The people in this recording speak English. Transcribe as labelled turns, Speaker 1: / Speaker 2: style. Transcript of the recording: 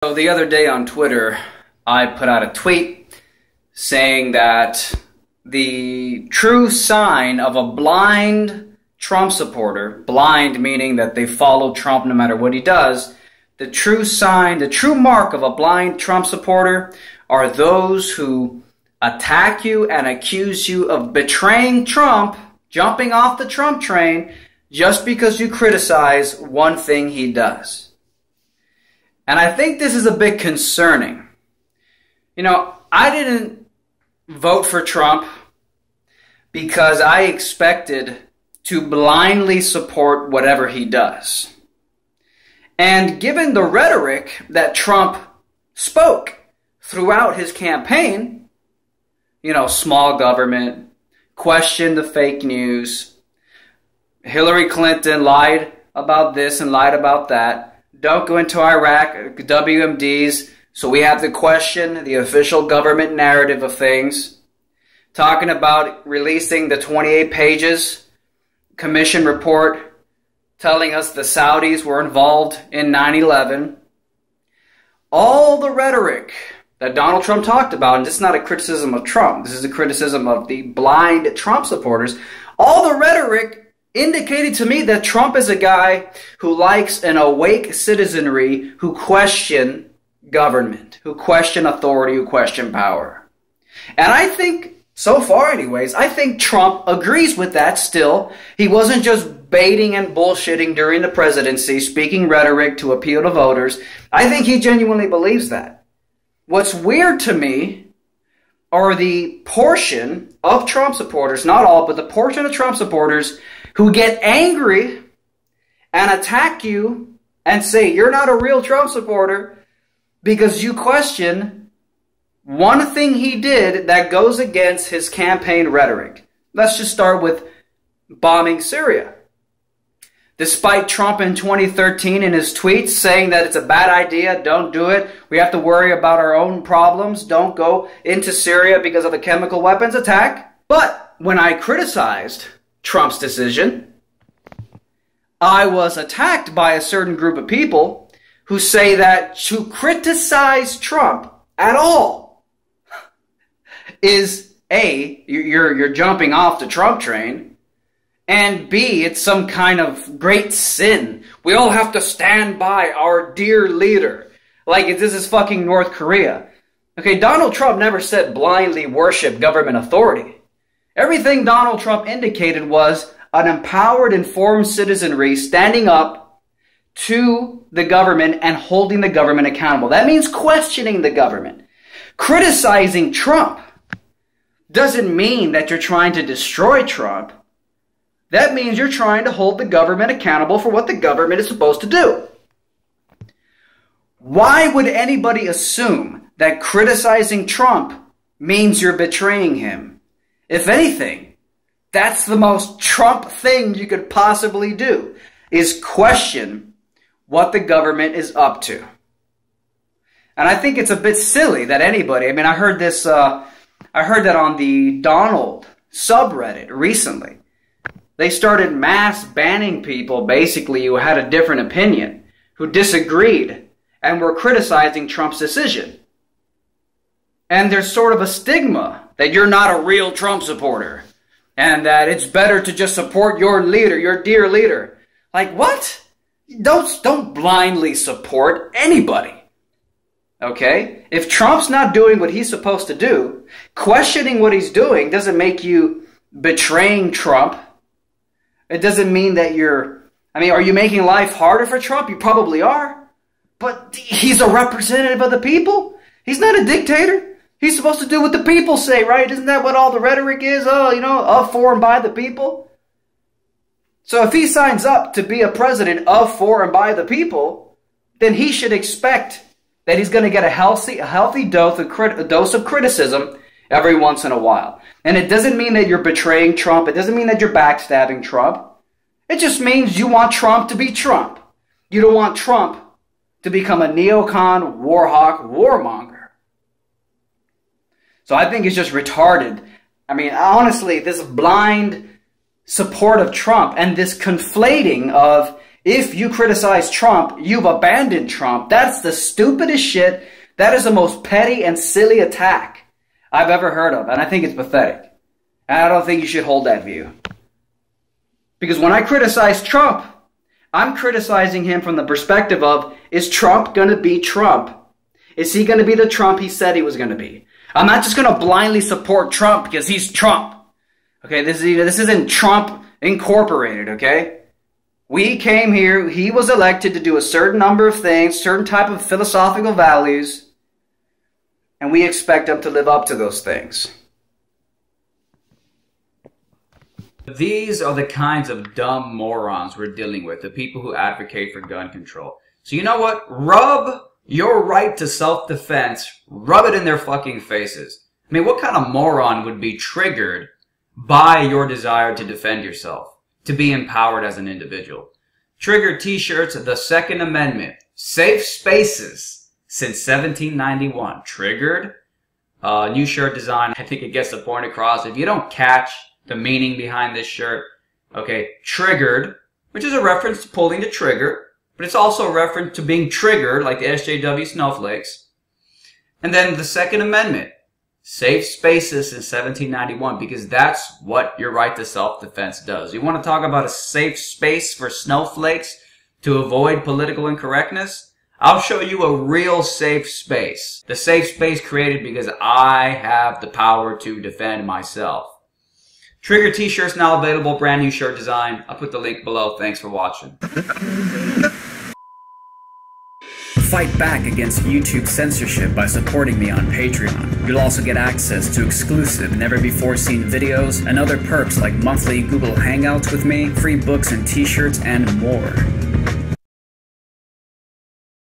Speaker 1: So the other day on Twitter, I put out a tweet saying that the true sign of a blind Trump supporter, blind meaning that they follow Trump no matter what he does, the true sign, the true mark of a blind Trump supporter are those who attack you and accuse you of betraying Trump, jumping off the Trump train, just because you criticize one thing he does. And I think this is a bit concerning. You know, I didn't vote for Trump because I expected to blindly support whatever he does. And given the rhetoric that Trump spoke throughout his campaign, you know, small government, question the fake news, Hillary Clinton lied about this and lied about that, don't go into Iraq, WMDs, so we have to question the official government narrative of things, talking about releasing the 28 pages commission report telling us the Saudis were involved in 9/11. All the rhetoric that Donald Trump talked about, and this is not a criticism of Trump, this is a criticism of the blind Trump supporters, all the rhetoric indicated to me that Trump is a guy who likes an awake citizenry who question government, who question authority, who question power. And I think, so far anyways, I think Trump agrees with that still. He wasn't just baiting and bullshitting during the presidency, speaking rhetoric to appeal to voters. I think he genuinely believes that. What's weird to me are the portion of Trump supporters, not all, but the portion of Trump supporters who get angry and attack you and say you're not a real Trump supporter because you question one thing he did that goes against his campaign rhetoric. Let's just start with bombing Syria. Despite Trump in 2013 in his tweets saying that it's a bad idea, don't do it, we have to worry about our own problems, don't go into Syria because of a chemical weapons attack. But when I criticized Trump's decision, I was attacked by a certain group of people who say that to criticize Trump at all is A, you're jumping off the Trump train, and B, it's some kind of great sin. We all have to stand by our dear leader. Like this is fucking North Korea. Okay, Donald Trump never said blindly worship government authority. Everything Donald Trump indicated was an empowered, informed citizenry standing up to the government and holding the government accountable. That means questioning the government. Criticizing Trump doesn't mean that you're trying to destroy Trump. That means you're trying to hold the government accountable for what the government is supposed to do. Why would anybody assume that criticizing Trump means you're betraying him? If anything, that's the most Trump thing you could possibly do, is question what the government is up to. And I think it's a bit silly that anybody, I mean, I heard that on the Donald subreddit recently. They started mass banning people, basically, who had a different opinion, who disagreed, and were criticizing Trump's decision. And there's sort of a stigma that you're not a real Trump supporter, and that it's better to just support your leader, your dear leader. Like, what? Don't blindly support anybody. Okay? If Trump's not doing what he's supposed to do, questioning what he's doing doesn't make you betraying Trump. It doesn't mean that are you making life harder for Trump? You probably are. But he's a representative of the people. He's not a dictator. He's supposed to do what the people say, right? Isn't that what all the rhetoric is? Oh, you know, of, for, and by the people. So if he signs up to be a president of, for, and by the people, then he should expect that he's going to get a healthy dose of criticism every once in a while. And it doesn't mean that you're betraying Trump. It doesn't mean that you're backstabbing Trump. It just means you want Trump to be Trump. You don't want Trump to become a neocon, war hawk, warmonger. So I think it's just retarded. I mean, honestly, this blind support of Trump and this conflating of If you criticize Trump, you've abandoned Trump. That's the stupidest shit. That is the most petty and silly attack I've ever heard of. And I think it's pathetic. And I don't think you should hold that view. Because when I criticize Trump, I'm criticizing him from the perspective of, is Trump going to be Trump? Is he going to be the Trump he said he was going to be? I'm not just going to blindly support Trump because he's Trump. Okay, this isn't Trump Incorporated, okay? We came here, he was elected to do a certain number of things, certain type of philosophical values, and we expect him to live up to those things. These are the kinds of dumb morons we're dealing with, the people who advocate for gun control. So you know what? Rub your right to self-defense, rub it in their fucking faces. I mean, what kind of moron would be triggered by your desire to defend yourself? To be empowered as an individual. Trigger t-shirts, the Second Amendment. Safe spaces since 1791. Triggered. New shirt design. I think it gets the point across. If you don't catch the meaning behind this shirt, okay, triggered, which is a reference to pulling the trigger, but it's also a reference to being triggered, like the SJW snowflakes. And then the Second Amendment. Safe spaces in 1791, because that's what your right to self-defense does. You want to talk about a safe space for snowflakes to avoid political incorrectness? I'll show you a real safe space. The safe space created because I have the power to defend myself. Trigger t-shirts now available, brand new shirt design. I'll put the link below. Thanks for watching. Fight back against YouTube censorship by supporting me on Patreon. You'll also get access to exclusive, never-before-seen videos and other perks like monthly Google Hangouts with me, free books and t-shirts, and more.